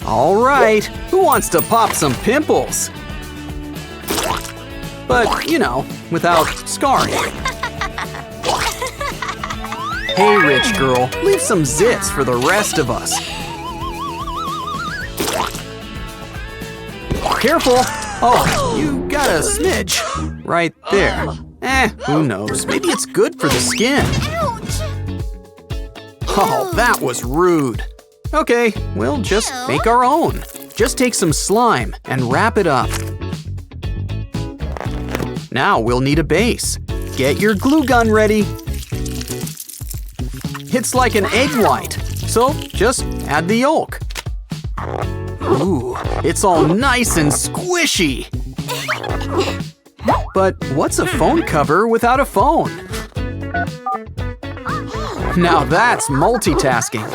All right, who wants to pop some pimples? But, you know, without scarring. Hey, rich girl, leave some zits for the rest of us. Careful! Oh, you got a smidge right there. Who knows? Maybe it's good for the skin. Oh, that was rude. Okay, we'll just make our own. Just take some slime and wrap it up. Now we'll need a base. Get your glue gun ready. It's like an egg white, so just add the yolk. Ooh, it's all nice and squishy. But what's a phone cover without a phone? Now that's multitasking.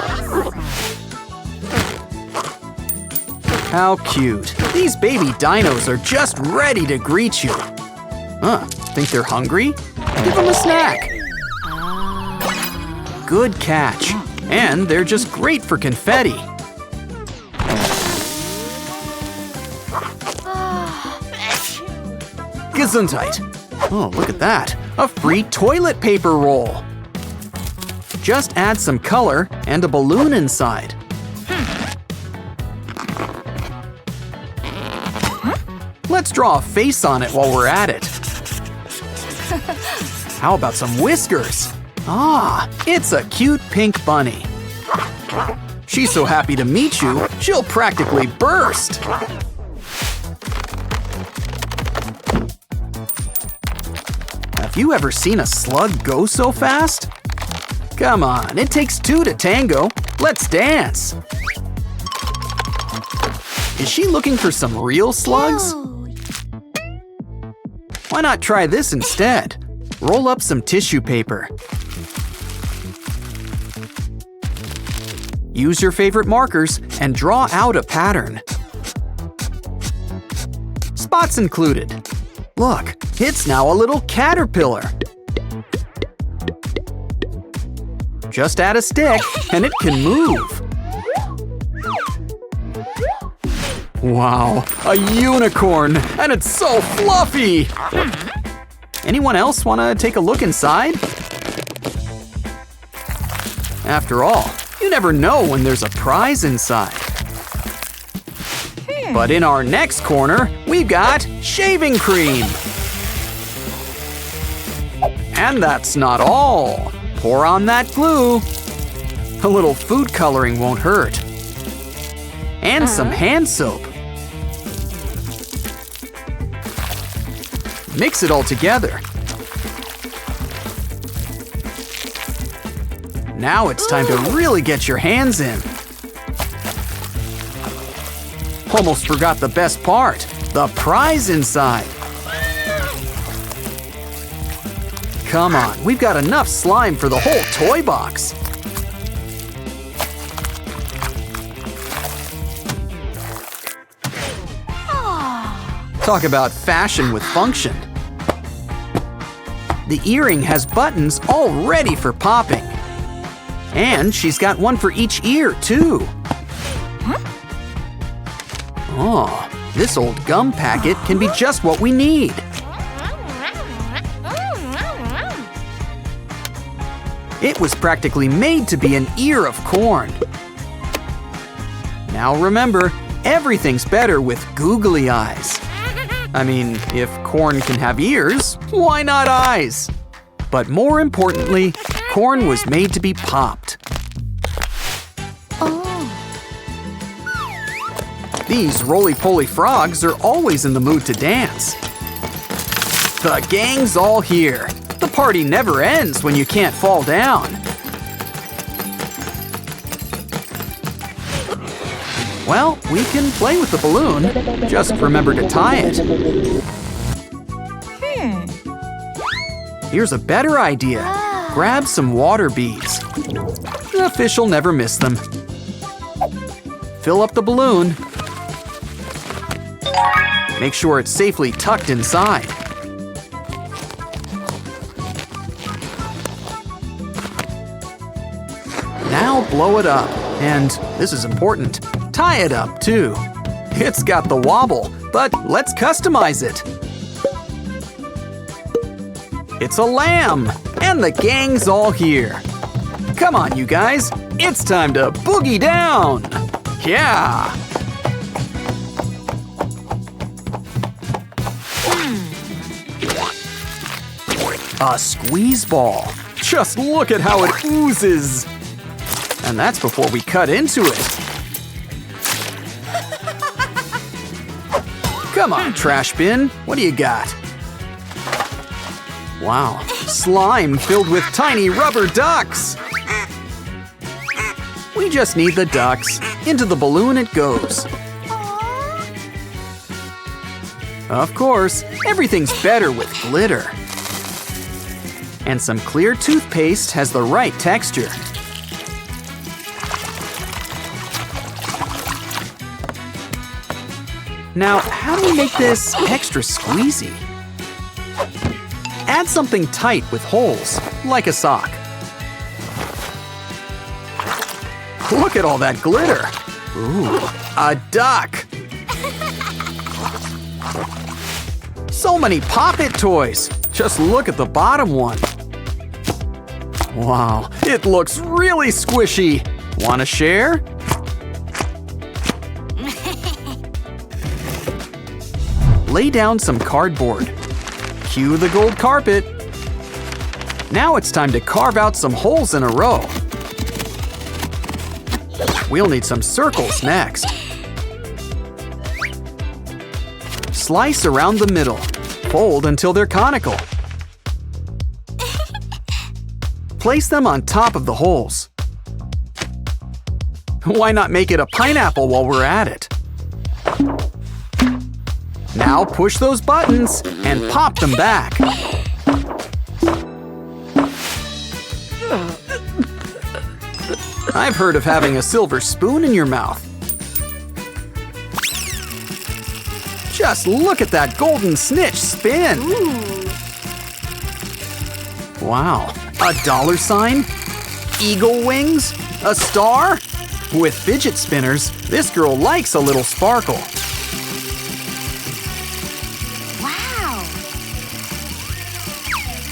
How cute. These baby dinos are just ready to greet you. Think they're hungry? Give them a snack. Good catch. And they're just great for confetti. Gesundheit. Oh, look at that. A free toilet paper roll. Just add some color and a balloon inside. Let's draw a face on it while we're at it. How about some whiskers? Ah, it's a cute pink bunny. She's so happy to meet you, she'll practically burst. Have you ever seen a slug go so fast? Come on, it takes two to tango. Let's dance. Is she looking for some real slugs? Why not try this instead? Roll up some tissue paper. Use your favorite markers and draw out a pattern. Spots included. Look, it's now a little caterpillar. Just add a stick and it can move. Wow, a unicorn, and it's so fluffy! Anyone else want to take a look inside? After all, you never know when there's a prize inside. But in our next corner, we've got shaving cream. And that's not all. Pour on that glue. A little food coloring won't hurt. And some hand soap. Mix it all together. Now it's time to really get your hands in. Almost forgot the best part, the prize inside. Come on, we've got enough slime for the whole toy box. Talk about fashion with function. The earring has buttons all ready for popping. And she's got one for each ear, too. Oh, this old gum packet can be just what we need. It was practically made to be an ear of corn. Now remember, everything's better with googly eyes. I mean, if corn can have ears, why not eyes? But more importantly, corn was made to be popped. These roly-poly frogs are always in the mood to dance. The gang's all here. The party never ends when you can't fall down. Well, we can play with the balloon. Just remember to tie it. Here's a better idea. Grab some water beads. The fish will never miss them. Fill up the balloon. Make sure it's safely tucked inside. Now blow it up. And this is important. tie it up, too. It's got the wobble, but let's customize it. It's a lamb, and the gang's all here. Come on, you guys, it's time to boogie down. Yeah! A squeeze ball. Just look at how it oozes. And that's before we cut into it. Come on, trash bin, what do you got? Wow, slime filled with tiny rubber ducks. We just need the ducks. Into the balloon it goes. Of course, everything's better with glitter. And some clear toothpaste has the right texture. Now, how do we make this extra squeezy? Add something tight with holes, like a sock. Look at all that glitter. Ooh, a duck. So many Pop It toys. Just look at the bottom one. Wow, it looks really squishy. Wanna share? Lay down some cardboard. Cue the gold carpet. Now it's time to carve out some holes in a row. We'll need some circles next. Slice around the middle. Fold until they're conical. Place them on top of the holes. Why not make it a pineapple while we're at it? Now push those buttons and pop them back. I've heard of having a silver spoon in your mouth. Just look at that golden snitch spin. Wow, a dollar sign? Eagle wings? A star? With fidget spinners, this girl likes a little sparkle. Wow!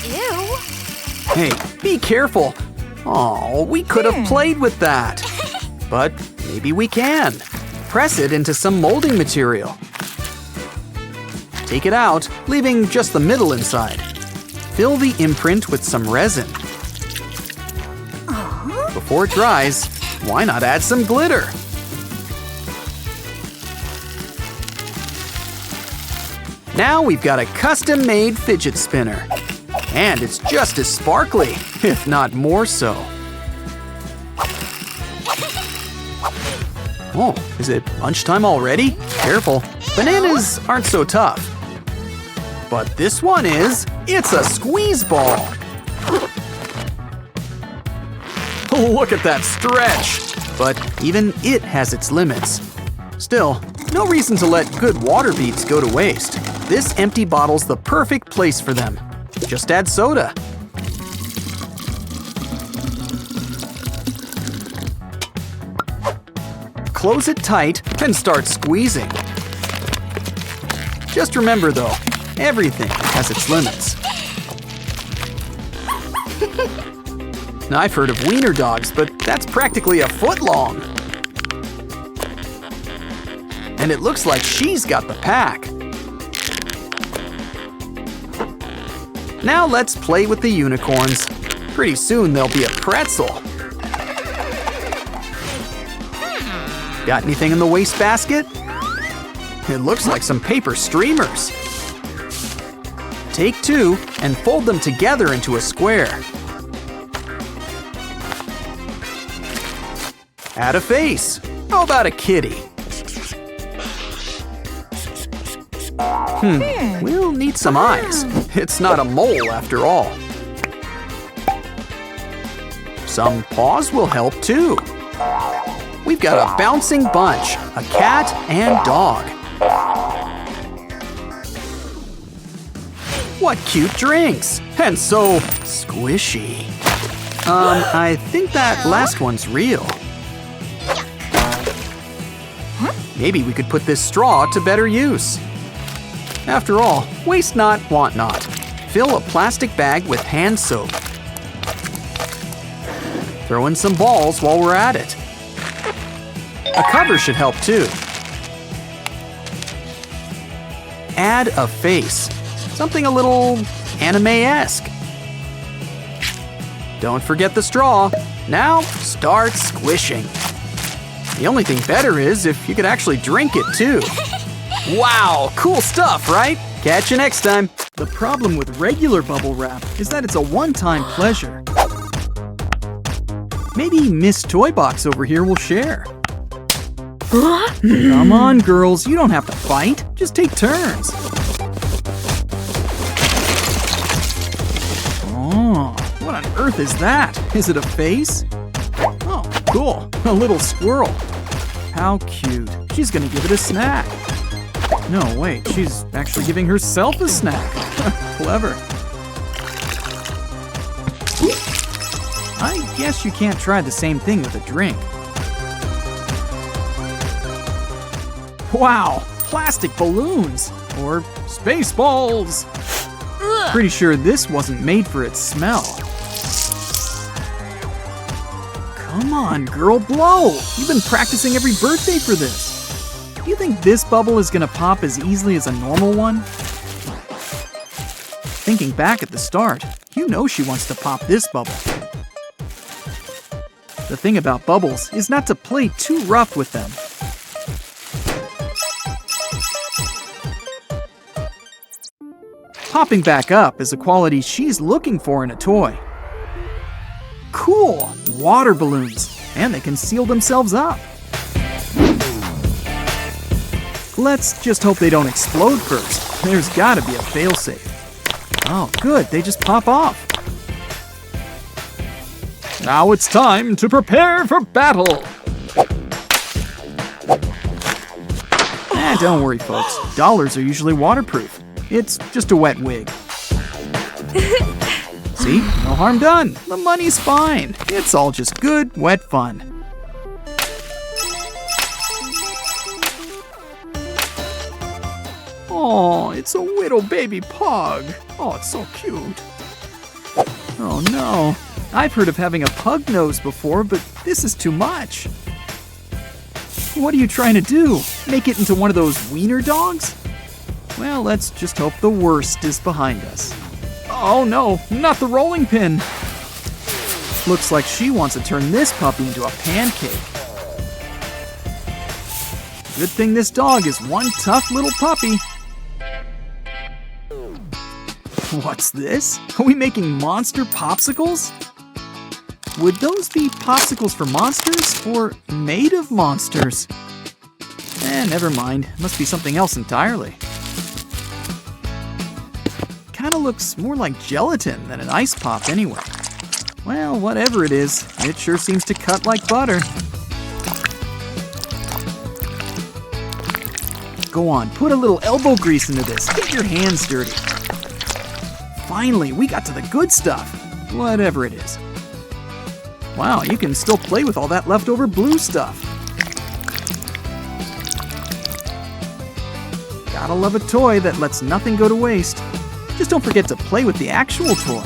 Ew! Hey, be careful. Oh, we could have played with that. But maybe we can. Press it into some molding material. Take it out, leaving just the middle inside. Fill the imprint with some resin. Before it dries, why not add some glitter? Now we've got a custom-made fidget spinner. And it's just as sparkly, if not more so. Oh, is it lunchtime already? Careful, bananas aren't so tough. But this one is. It's a squeeze ball. Look at that stretch. But even it has its limits. Still, no reason to let good water beads go to waste. This empty bottle's the perfect place for them. Just add soda. Close it tight and start squeezing. Just remember though, everything has its limits. I've heard of wiener dogs, but that's practically a foot long. And it looks like she's got the pack. Now let's play with the unicorns. Pretty soon they'll be a pretzel. Got anything in the wastebasket? It looks like some paper streamers. Take two and fold them together into a square. Add a face. How about a kitty? We'll need some eyes. It's not a mole after all. Some paws will help too. We've got a bouncing bunch, a cat and dog. What cute drinks! And so squishy. I think that last one's real. Maybe we could put this straw to better use. After all, waste not, want not. Fill a plastic bag with hand soap. Throw in some balls while we're at it. A cover should help too. Add a face, something a little anime-esque. Don't forget the straw. Now start squishing. The only thing better is if you could actually drink it too. Wow, cool stuff, right? Catch you next time. The problem with regular bubble wrap is that it's a one-time pleasure. Maybe Miss Toy Box over here will share. Come on, girls, you don't have to fight. Just take turns. Oh, what on earth is that? Is it a face? Oh, cool, a little squirrel. How cute. She's gonna give it a snack. No, wait, she's actually giving herself a snack. Clever. I guess you can't try the same thing with a drink. Wow, plastic balloons, or space balls. Pretty sure this wasn't made for its smell. Come on, girl, blow. You've been practicing every birthday for this. Do you think this bubble is gonna pop as easily as a normal one? Thinking back at the start, you know she wants to pop this bubble. The thing about bubbles is not to play too rough with them. Popping back up is a quality she's looking for in a toy. Cool, water balloons, and they can seal themselves up. Let's just hope they don't explode first. There's gotta be a failsafe. Oh, good, they just pop off. Now it's time to prepare for battle. Don't worry, folks. Dollars are usually waterproof. It's just a wet wig. See? No harm done. The money's fine. It's all just good, wet fun. Oh, it's a little baby pug. Oh, it's so cute. Oh no. I've heard of having a pug nose before, but this is too much. What are you trying to do? Make it into one of those wiener dogs? Well, let's just hope the worst is behind us. Oh no, not the rolling pin. Looks like she wants to turn this puppy into a pancake. Good thing this dog is one tough little puppy. What's this? Are we making monster popsicles? Would those be popsicles for monsters or made of monsters? Never mind. Must be something else entirely. Kinda looks more like gelatin than an ice pop anyway. Well, whatever it is, it sure seems to cut like butter. Go on, put a little elbow grease into this. Get your hands dirty. Finally, we got to the good stuff. Whatever it is. Wow, you can still play with all that leftover blue stuff. Gotta love a toy that lets nothing go to waste. Just don't forget to play with the actual toy.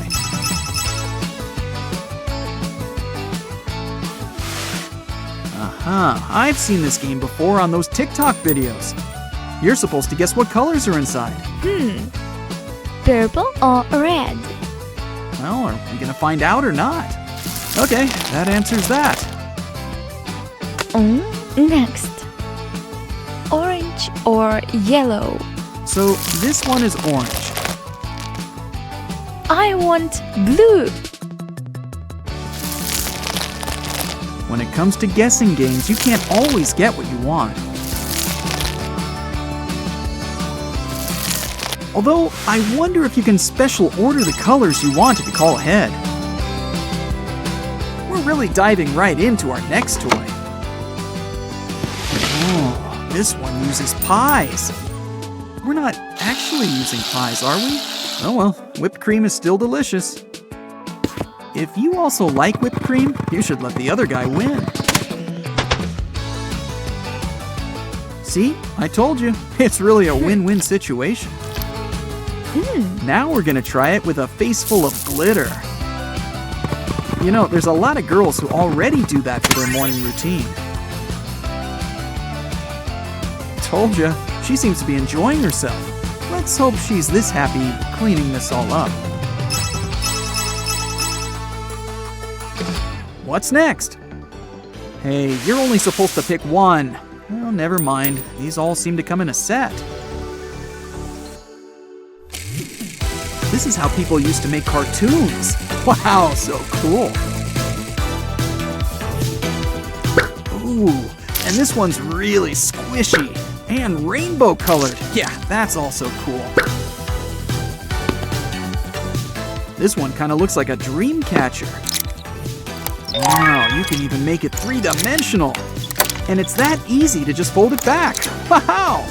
Aha, I've seen this game before on those TikTok videos. You're supposed to guess what colors are inside. Purple or red? Well, are we gonna find out or not? Okay, that answers that. Next. Orange or yellow? So this one is orange. I want blue. When it comes to guessing games, you can't always get what you want. Although, I wonder if you can special order the colors you want if you call ahead. We're really diving right into our next toy. Oh, this one uses pies. We're not actually using pies, are we? Oh well, whipped cream is still delicious. If you also like whipped cream, you should let the other guy win. See, I told you, it's really a win-win situation. Now we're gonna try it with a face full of glitter. You know, there's a lot of girls who already do that for their morning routine. Told ya, she seems to be enjoying herself. Let's hope she's this happy cleaning this all up. What's next? Hey, you're only supposed to pick one. Well, never mind. These all seem to come in a set. This is how people used to make cartoons. Wow, so cool. Ooh, and this one's really squishy and rainbow colored. Yeah, that's also cool. This one kind of looks like a dream catcher. Wow, you can even make it three-dimensional. And it's that easy to just fold it back. Wow!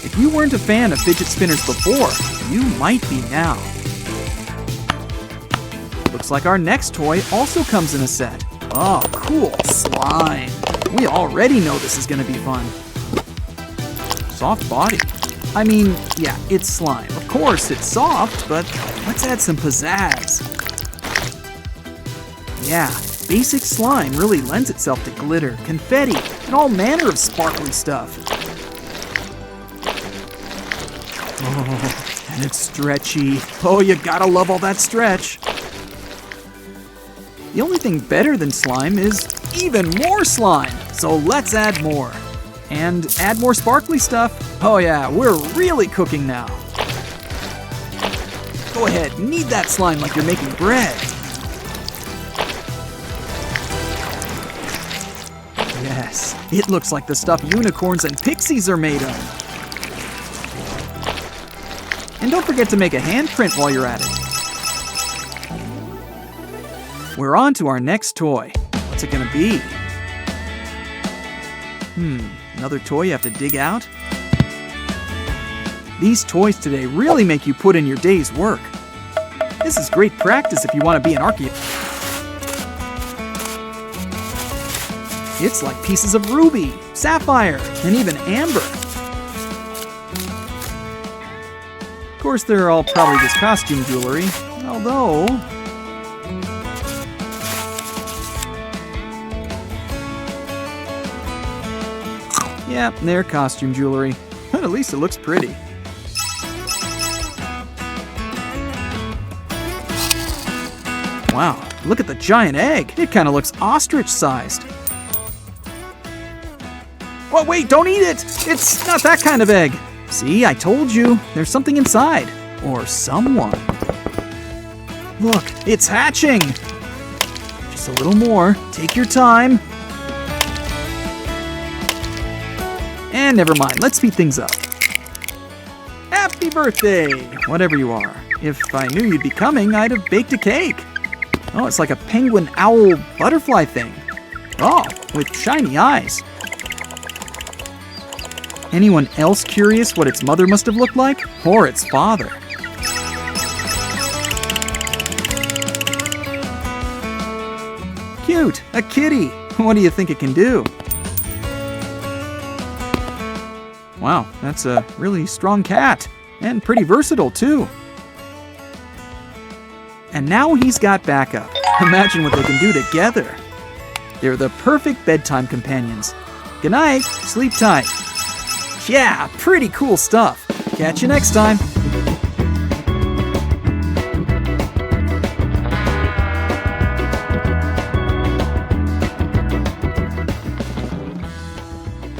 If you weren't a fan of fidget spinners before, you might be now. Looks like our next toy also comes in a set. Oh, cool, slime. We already know this is gonna be fun. Soft body. I mean, yeah, it's slime. Of course, it's soft, but let's add some pizzazz. Yeah, basic slime really lends itself to glitter, confetti, and all manner of sparkly stuff. Oh, and it's stretchy. Oh, you gotta love all that stretch. The only thing better than slime is even more slime. So let's add more. And add more sparkly stuff. Oh yeah, we're really cooking now. Go ahead, knead that slime like you're making bread. Yes, it looks like the stuff unicorns and pixies are made of. And don't forget to make a handprint while you're at it. We're on to our next toy. What's it gonna be? Another toy you have to dig out? These toys today really make you put in your day's work. This is great practice if you want to be an archaeologist. It's like pieces of ruby, sapphire, and even amber. Of course, they're all probably just costume jewelry, although... Yeah, they're costume jewelry, but at least it looks pretty. Wow, look at the giant egg. It kind of looks ostrich-sized. Whoa, wait, don't eat it! It's not that kind of egg. See, I told you, there's something inside. Or someone. Look, it's hatching! Just a little more. Take your time. And never mind, let's speed things up. Happy birthday, whatever you are. If I knew you'd be coming, I'd have baked a cake. Oh, it's like a penguin owl butterfly thing. Oh, with shiny eyes. Anyone else curious what its mother must have looked like? Or its father? Cute, a kitty. What do you think it can do? Wow, that's a really strong cat. And pretty versatile, too. And now he's got backup. Imagine what they can do together. They're the perfect bedtime companions. Good night, sleep tight. Yeah, pretty cool stuff. Catch you next time.